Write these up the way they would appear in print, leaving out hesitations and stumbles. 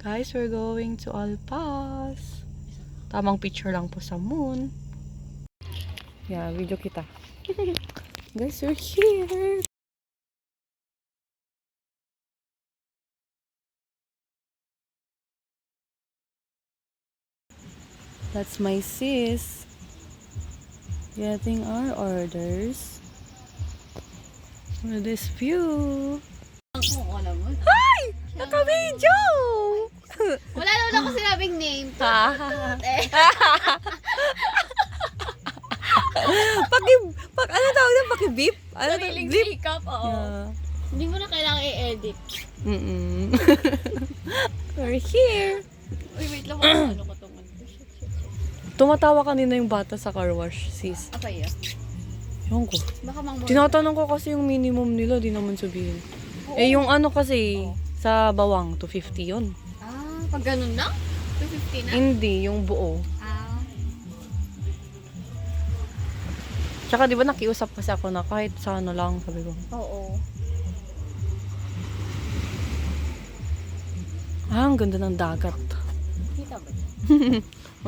Guys, we're going to Alpas. Tamang picture lang po sa moon. Yeah, video kita. Guys, we're here. That's my sis. Getting our orders. With this view. Hi! Naka-video! Wala naman ako sinabing name. Ano tawag na? Paki-beep? Ano Sariling beep? makeup, oo. Yeah. Hindi mo na kailangan i-edit. We're here. Uy, wait lang. Ano ko itong Tumatawa kanina yung bata sa car wash, sis. Okay, yeah. Ewan ko. Baka mang Tinatanong ko kasi yung minimum nila, di naman sabihin. Eh, yung ano kasi, sa bawang, 250 yun. Ah, pag ganun lang? 250 na? Hindi, yung buo. Ah. Tsaka di ba nakiusap kasi ako na kahit sa ano lang, sabi ko. Oo. Ah, ang ganda ng dagat. Kita ba?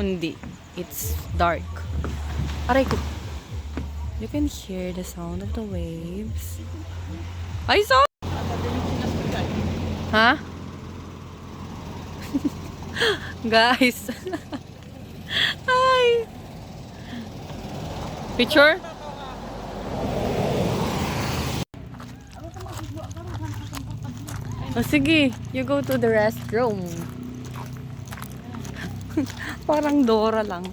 Hindi. It's dark. Aray ko. You can hear the sound of the waves. Ay, so! Ha? Guys. Hi! Picture? Oh, sige. You go to the restroom. Parang Dora lang.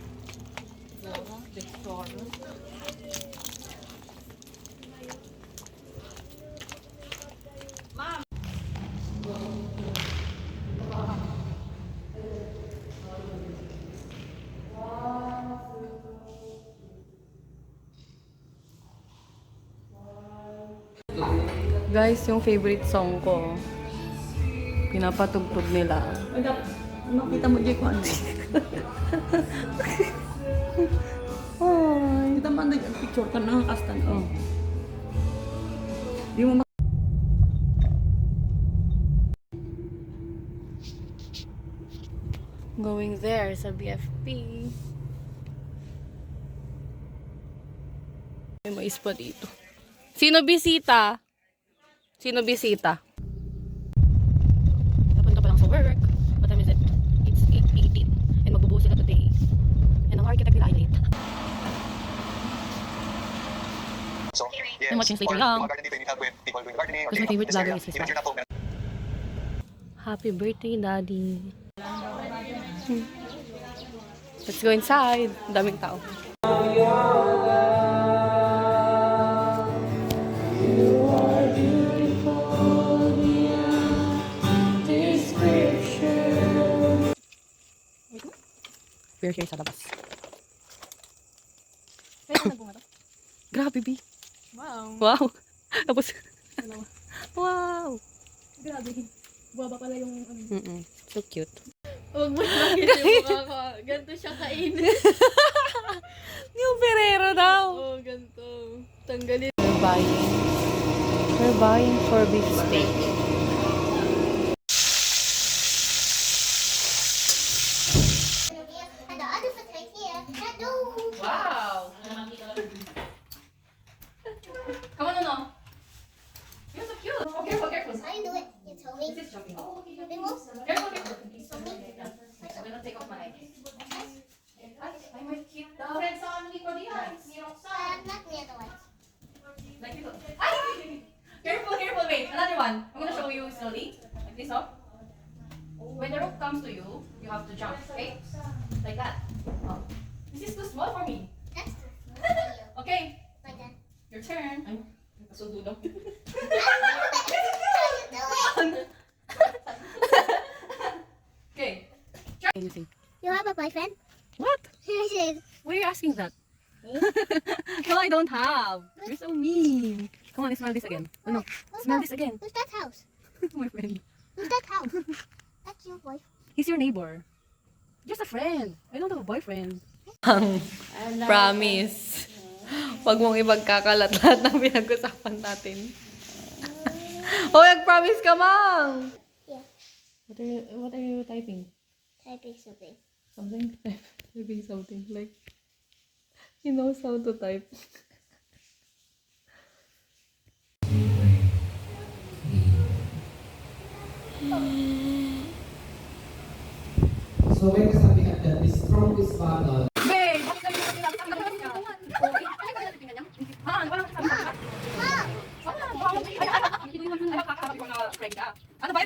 Guys, yung favorite song ko, pinapatugtog nila. Makita mo dyan ko ano. Hi! Kita man nag-picture ka ng kastan. Oh. Di mo Going there sa BFP. May mais pa dito. Sino bisita? Sino bisita? Napunta pa lang sa work. What time is it? It's 8:18. And magbubuo sila today. And ang architect nila ay late. So, yes. I'm watching later Or lang. mga garden dito, you need help with people doing gardening or Because my favorite this area. vlogger is this Even if you're not home, Happy birthday, Daddy. Let's go inside. Daming tao. We're here sa labas. Pwede na bunga to? Grabe, B. Wow. Wow. Tapos, wow. Grabe. Buwaba pala yung ano. So cute. Huwag mo lang yung mukha ko. Ganito siya kainin. Yung Ferrero daw. Oo, ganito. Tanggalin. We're buying for beef steak. And the other foot right here. No. Wow. Come on, no. You're so cute. Oh, careful, careful. I didn't do it. You told me. This is jumping. Oh, big wolf. Careful, careful. I'm gonna take off my I might keep the friends on me for the eyes. Not near the lights. Like this. Ay! Careful, careful. Wait, another one. I'm gonna show you slowly. Like this, oh. When the rope comes to you, you have to jump, okay? Like that. Oh. This is too small for me. That's too small for you. Okay, Like that. your turn. Ay, nasundo lang. How you doing? Okay. Try anything. You have a boyfriend? What? He said, Why are you asking that? No, I don't have. You're so mean. Come on, smell this again. Oh, no. Smell this again. who's that house? My friend. Who's that house? That's your boyfriend. He's your neighbor. Just a friend. I don't have a boyfriend. Promise. Huwag mong ibagkakalat lahat ng pinag-usapan natin. Oh, nag-promise ka, Mang! Yeah. What are you typing? Typing something. Something? Typing something. Like, he knows how to type. So may kasabihan that the strongest battle Babe! Ano ba?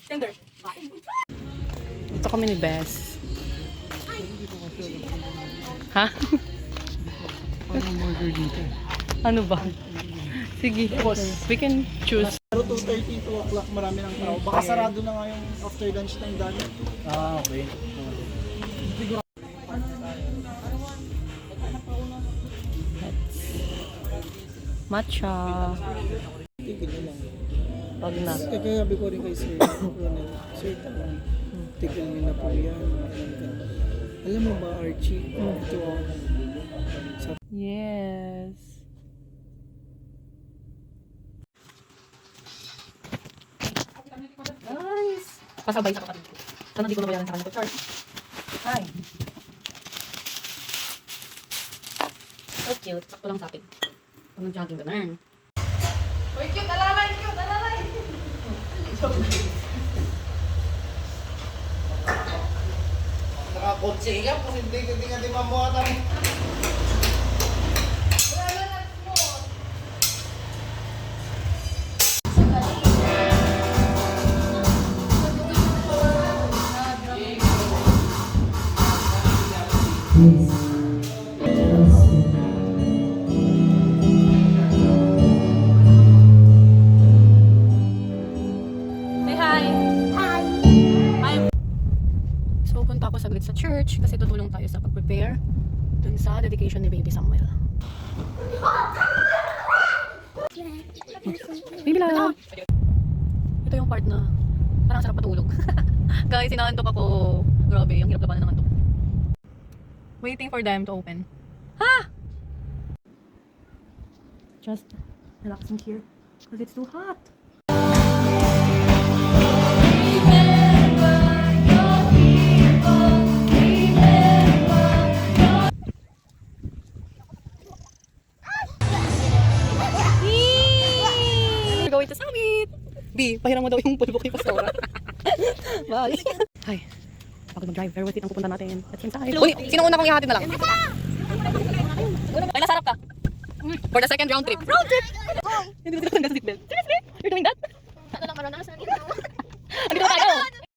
Tender. Ito kami ni Bess. Ha? Ano ba? Sige, we can choose. Pero 2:30, 2 o'clock, marami ng tao. Baka sarado na nga yung after lunch ng dami. Ah, okay. Matcha. Tigil na lang. Wag na. Kaya sabi ko rin kay Sir Ronel, Sir, tigil mo na po yan. Alam mo ba, Archie? Ito sa Yes. Nice. Pasabay sa kapatid ko. Sana di ko nabayaran sa kanya. Sorry. Hi. So cute. Sakto lang sa akin. Kung nag-jogging ganun. Uy, cute! Alalay! Cute! Alalay! nakakotse ka, posibleng hindi nga di mamuha tayo. Say hi. Hi. Hi. So, punta ako saglit sa church kasi tutulong tayo sa pag-prepare dun sa dedication ni Baby Samuel. Baby love! Ito yung part na parang sarap patulog. Guys, inaantok ako. Grabe, ang hirap labanan ng antok. Waiting for them to open. Ha! Just relaxing here because it's too hot. We're going to Summit! B, pahiram mo daw yung pulbo kay Pastora. Bye! Hi. Pagod mag-drive, very worth it ang pupunta natin. At same time. Uy, sino una kong ihatid na lang? Ay, nasa harap ka. For the second round trip. Round trip! Hindi mo sila hanggang sa seatbelt.